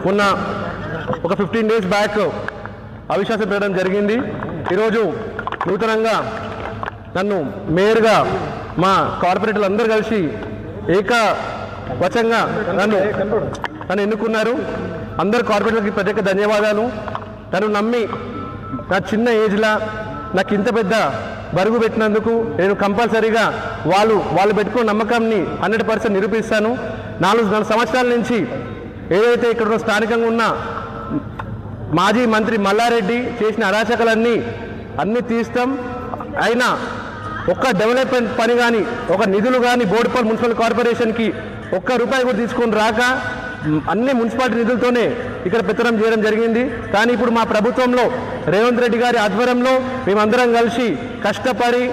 మొన్న ఒక 15 days back అవిశ్వాసం పెట్టడం జరిగింది. ఈరోజు నూతనంగా నన్ను మేయర్గా మా కార్పొరేటర్లు అందరూ కలిసి ఏకవచంగా నన్ను ఎన్నుకున్నారు. అందరు కార్పొరేటర్లకి ప్రత్యేక ధన్యవాదాలు. నన్ను నమ్మి నా చిన్న ఏజ్లో నాకు ఇంత పెద్ద బరువు పెట్టినందుకు నేను కంపల్సరీగా వాళ్ళు పెట్టుకున్న నమ్మకాన్ని 100% నిరూపిస్తాను. 4 సంవత్సరాల నుంచి ఏదైతే ఇక్కడ స్థానికంగా ఉన్న మాజీ మంత్రి మల్లారెడ్డి చేసిన అరాచకాలన్నీ తీస్తాం. అయినా ఒక్క డెవలప్మెంట్ పని కానీ ఒక నిధులు కానీ బోడుపల్లి మున్సిపల్ కార్పొరేషన్కి ₹1 కూడా తీసుకొని రాక అన్ని మున్సిపాలిటీ నిధులతోనే ఇక్కడ పెత్తనం చేయడం జరిగింది. కానీ ఇప్పుడు మా ప్రభుత్వంలో రేవంత్ రెడ్డి గారి ఆధ్వర్యంలో మేమందరం కలిసి కష్టపడి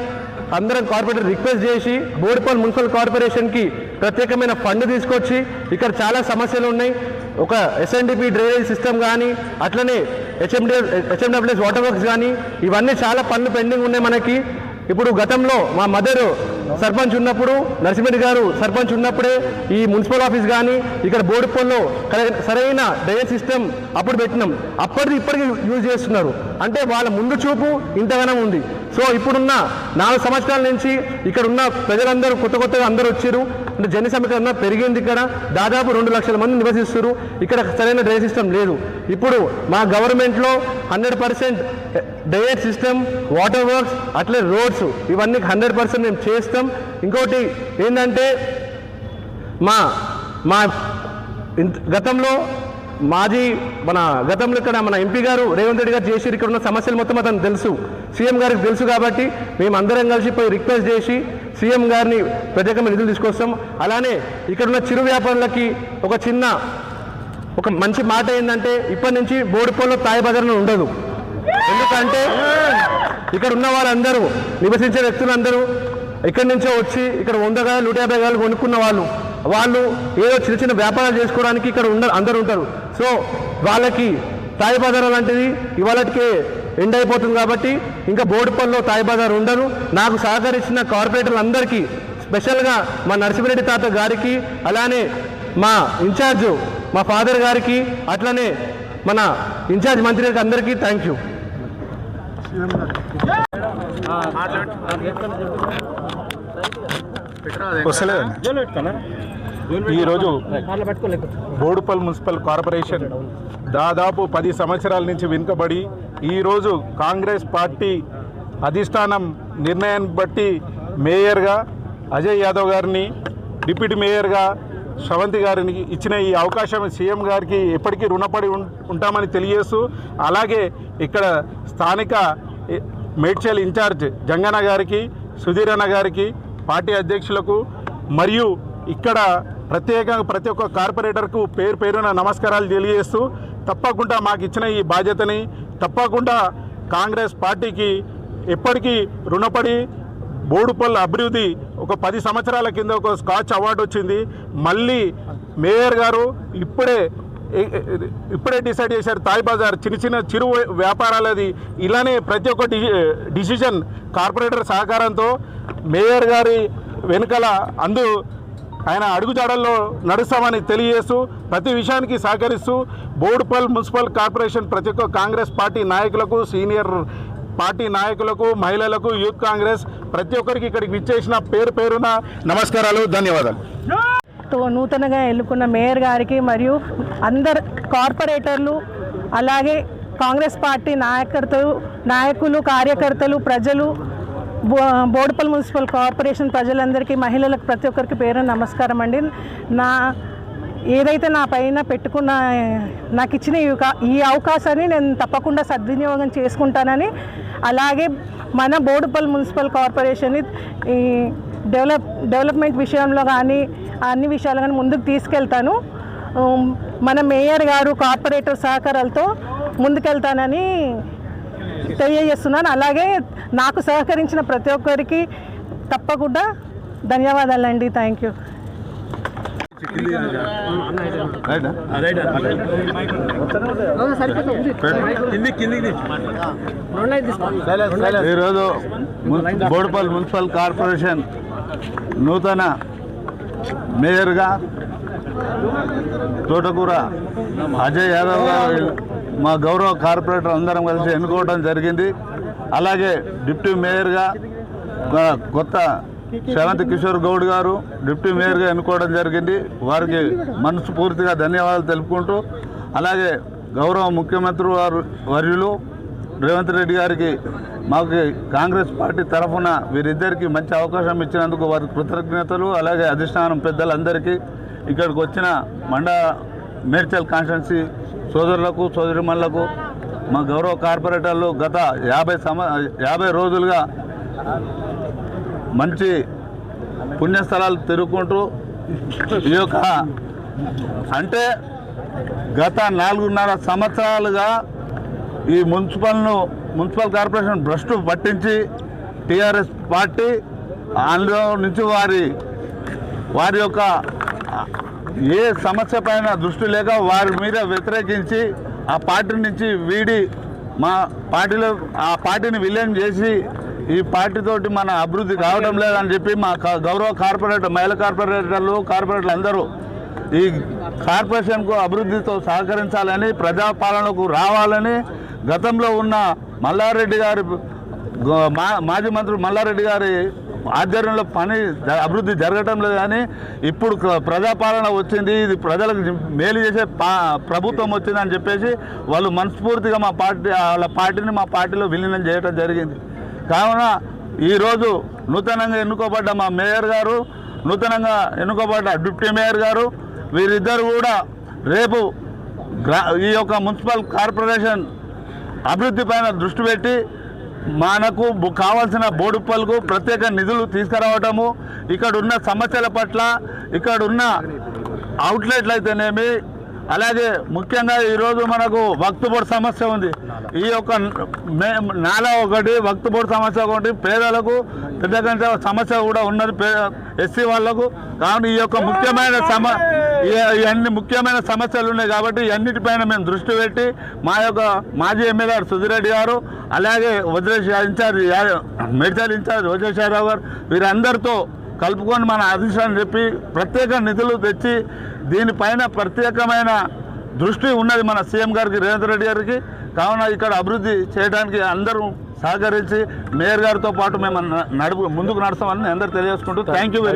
అందరం కార్పొరేటర్ రిక్వెస్ట్ చేసి బోడుపల్లి మున్సిపల్ కార్పొరేషన్కి ప్రత్యేకమైన ఫండ్ తీసుకొచ్చి ఇక్కడ చాలా సమస్యలు ఉన్నాయి. ఒక SNDP డ్రైనేజ్ సిస్టమ్ కానీ అట్లనే HMWS వాటర్ వర్క్స్ కానీ ఇవన్నీ చాలా పనులు పెండింగ్ ఉన్నాయి మనకి. ఇప్పుడు గతంలో మా మదర్ సర్పంచ్ ఉన్నప్పుడు నరసింహరెడ్డి గారు సర్పంచ్ ఉన్నప్పుడే ఈ మున్సిపల్ ఆఫీస్ కానీ ఇక్కడ బోడుపల్లిలో సరైన డ్రైనేజ్ సిస్టమ్ అప్పుడు పెట్టినాం. అప్పటిది ఇప్పటికీ యూజ్ చేస్తున్నారు. అంటే వాళ్ళ ముందు చూపు ఇంతగానం ఉంది. సో ఇప్పుడున్న 4 సంవత్సరాల నుంచి ఇక్కడ ఉన్న ప్రజలందరూ కొత్తగా అందరూ వచ్చారు. అంటే జన సమీకరణ పెరిగింది. ఇక్కడ దాదాపు 2 లక్షల మంది నివసిస్తారు. ఇక్కడ సరైన డ్రైనేజ్ సిస్టమ్ లేదు. ఇప్పుడు మా గవర్నమెంట్లో 100% డ్రైనేజ్ సిస్టమ్, వాటర్ వర్క్స్, అట్లే రోడ్స్ ఇవన్నీ 100% మేము చేస్తాం. ఇంకోటి ఏంటంటే మా గతంలో ఇక్కడ మన ఎంపీ గారు రేవంత్ రెడ్డి గారు చేసి ఇక్కడ ఉన్న సమస్యలు మొత్తం అతను తెలుసు, సీఎం గారికి తెలుసు. కాబట్టి మేము అందరం కలిసి పోయి రిక్వెస్ట్ చేసి సీఎం గారిని ప్రత్యేకమైన నిధులు తీసుకొస్తాం. అలానే ఇక్కడ ఉన్న చిరు వ్యాపారులకి ఒక మంచి మాట ఏంటంటే ఇప్పటి నుంచి బోడుపల్లిలో తాయి బజార్లో ఉండదు. ఎందుకంటే ఇక్కడ ఉన్న వాళ్ళందరూ నివసించే వ్యక్తులందరూ ఇక్కడి నుంచో వచ్చి ఇక్కడ 100 గాలు 150 గాలు కొనుక్కున్న వాళ్ళు ఏదో చిన్న వ్యాపారాలు చేసుకోవడానికి ఇక్కడ అందరూ ఉంటారు. సో వాళ్ళకి తాయి బజార్ లాంటిది ఇవాళకి ఎండ్ అయిపోతుంది. కాబట్టి ఇంకా బోడుపల్లిలో తాయి బజార్ ఉండరు. నాకు సహకరించిన కార్పొరేటర్లు అందరికీ, స్పెషల్గా మా నరసింహరెడ్డి తాత గారికి, అలానే మా ఇన్ఛార్జ్ మా ఫాదర్ గారికి, అట్లనే మన ఇన్ఛార్జ్ మంత్రి గారికి అందరికీ థ్యాంక్ యూ. ఈరోజు బోడుపల్లి మున్సిపల్ కార్పొరేషన్ దాదాపు 10 సంవత్సరాల నుంచి వెనుకబడి ఈరోజు కాంగ్రెస్ పార్టీ అధిష్టానం నిర్ణయాన్ని బట్టి మేయర్గా అజయ్ యాదవ్ గారిని, డిప్యూటీ మేయర్గా శ్రవంతి గారిని ఇచ్చిన ఈ అవకాశం సీఎం గారికి ఎప్పటికీ రుణపడి ఉంటామని తెలియజేస్తూ, అలాగే ఇక్కడ స్థానిక మేడ్చల్ ఇన్ఛార్జ్ జంగన్న గారికి, సుధీర్ అన్న గారికి, పార్టీ అధ్యక్షులకు మరియు ఇక్కడ ప్రత్యేకంగా ప్రతి ఒక్క కార్పొరేటర్కు పేరున నమస్కారాలు తెలియజేస్తూ, తప్పకుండా మాకు ఇచ్చిన ఈ బాధ్యతని తప్పకుండా కాంగ్రెస్ పార్టీకి ఎప్పటికీ రుణపడి బోడుపల్లి అభివృద్ధి ఒక 10 సంవత్సరాల కింద ఒక స్కాచ్ అవార్డు వచ్చింది. మళ్ళీ మేయర్ గారు ఇప్పుడే ఇప్పుడే డిసైడ్ చేశారు తాయ్ బజార్ చిన్న చిరు వ్యాపారాలది ఇలానే ప్రతి ఒక్క డిసిషన్ కార్పొరేటర్ సహకారంతో మేయర్ గారి వెనుకల ఆయన అడుగుజాడల్లో నడుస్తామని తెలియజేస్తూ ప్రతి విషయానికి సహకరిస్తూ బోడుపల్ మున్సిపల్ కార్పొరేషన్ ప్రతి ఒక్క కాంగ్రెస్ పార్టీ నాయకులకు సీనియర్ పార్టీ నాయకులకు మహిళలకు యూత్ కాంగ్రెస్ ప్రతి ఒక్కరికి ఇక్కడికి విచ్చేసిన పేరున నమస్కారాలు, ధన్యవాదాలు. నూతనంగా ఎన్నుకున్న మేయర్ గారికి మరియు అందరు కార్పొరేటర్లు అలాగే కాంగ్రెస్ పార్టీ నాయకులు కార్యకర్తలు ప్రజలు బోడుపల్ మున్సిపల్ కార్పొరేషన్ ప్రజలందరికీ మహిళలకు ప్రతి ఒక్కరికి పేరు నమస్కారం అండి. ఏదైతే నా పైన పెట్టుకున్న నాకు ఇచ్చిన ఈ అవకాశాన్ని నేను తప్పకుండా సద్వినియోగం చేసుకుంటానని, అలాగే మన బోడుపల్ మున్సిపల్ కార్పొరేషన్ ఈ డెవలప్మెంట్ విషయంలో కానీ అన్ని విషయాలు కానీ ముందుకు తీసుకెళ్తాను. మన మేయర్ గారు కార్పొరేటర్ సహకారాలతో ముందుకెళ్తానని తెలియజేస్తున్నాను. అలాగే నాకు సహకరించిన ప్రతి ఒక్కరికి తప్పకుండా ధన్యవాదాలండి. Thank you. ఈరోజు బోడుపల్ మున్సిపల్ కార్పొరేషన్ నూతన మేయర్గా తోటకూర అజయ్ యాదవ్ గారు మా గౌరవ కార్పొరేటర్ అందరం కలిసి ఎన్నుకోవడం జరిగింది. అలాగే డిప్యూటీ మేయర్గా కొత్త శ్రవంతి కిషోర్ గౌడ్ గారు డిప్యూటీ మేయర్గా ఎన్నుకోవడం జరిగింది. వారికి మనస్ఫూర్తిగా ధన్యవాదాలు తెలుపుకుంటూ, అలాగే గౌరవ ముఖ్యమంత్రి వర్యులు రేవంత్ రెడ్డి గారికి మాకు కాంగ్రెస్ పార్టీ తరఫున వీరిద్దరికీ మంచి అవకాశం ఇచ్చినందుకు వారికి కృతజ్ఞతలు. అలాగే అధిష్టానం పెద్దలందరికీ, ఇక్కడికి వచ్చిన మేడ్చల్ కాన్స్టిట్యున్సీ సోదరులకు సోదరిమణులకు, మా గౌరవ కార్పొరేటర్లు గత 50 రోజులుగా మంచి పుణ్యస్థలాలు తిరుగుకుంటూ ఈ యొక్క అంటే గత 4.5 సంవత్సరాలుగా ఈ మున్సిపల్ కార్పొరేషన్ భ్రష్టు పట్టించి టీఆర్ఎస్ పార్టీ అందులో నుంచి వారి యొక్క ఏ సమస్య పైన దృష్టి లేక వారి మీద వ్యతిరేకించి ఆ పార్టీ నుంచి వీడి మా పార్టీని విలీనం చేసి ఈ పార్టీతోటి మన అభివృద్ధి కావడం లేదని చెప్పి మా గౌరవ మహిళా కార్పొరేటర్లు అందరూ ఈ కార్పొరేషన్కు అభివృద్ధితో సహకరించాలని, ప్రజాపాలనకు రావాలని గతంలో ఉన్న మాజీ మంత్రి మల్లారెడ్డి గారి ఆధ్వర్యంలో అభివృద్ధి జరగటం లేదు. కానీ ఇప్పుడు ప్రజాపాలన వచ్చింది, ఇది ప్రజలకు మేలు చేసే ప్రభుత్వం వచ్చిందని చెప్పేసి వాళ్ళు మనస్ఫూర్తిగా వాళ్ళ పార్టీని మా పార్టీలో విలీనం చేయడం జరిగింది. కావున ఈరోజు నూతనంగా ఎన్నుకోబడ్డ మా మేయర్ గారు, నూతనంగా ఎన్నుకోబడ్డ డిప్యూటీ మేయర్ గారు, వీరిద్దరు కూడా రేపు ఈ యొక్క మున్సిపల్ కార్పొరేషన్ అభివృద్ధి పైన దృష్టి పెట్టి మనకు కావాల్సిన బోడుపల్కు ప్రత్యేక నిధులు తీసుకురావటము, ఇక్కడ ఉన్న సమస్యల పట్ల, ఇక్కడ ఉన్న అవుట్లెట్లు అయితేనేమి, అలాగే ముఖ్యంగా ఈరోజు మనకు వక్త్ బోర్డు సమస్య ఉంది. ఈ యొక్క నాలా ఒకటి, వక్త్ బోర్డు సమస్య ఒకటి, పేదలకు పెద్ద సమస్య కూడా ఉన్నది ఎస్సీ వాళ్లకు. కావున ఈ యొక్క ఇవన్నీ ముఖ్యమైన సమస్యలు ఉన్నాయి కాబట్టి ఇవన్నిటిపైన మేము దృష్టి పెట్టి మా యొక్క మాజీ ఎమ్మెల్యే సుధిరెడ్డి గారు, అలాగే మేడ్చల్ ఇన్ఛార్జ్ వజ్రేశ్వరరావు గారు వీరందరితో కలుపుకొని మన అధిష్టానం చెప్పి ప్రత్యేక నిధులు తెచ్చి దీనిపైన ప్రత్యేకమైన దృష్టి ఉన్నది మన సీఎం గారికి, రేవంత్ రెడ్డి గారికి. కావున ఇక్కడ అభివృద్ధి చేయడానికి అందరూ సహకరించి మేయర్ గారితో పాటు మేము ముందుకు నడుస్తామని అందరూ తెలియజేసుకుంటూ థ్యాంక్ యూ వెరీ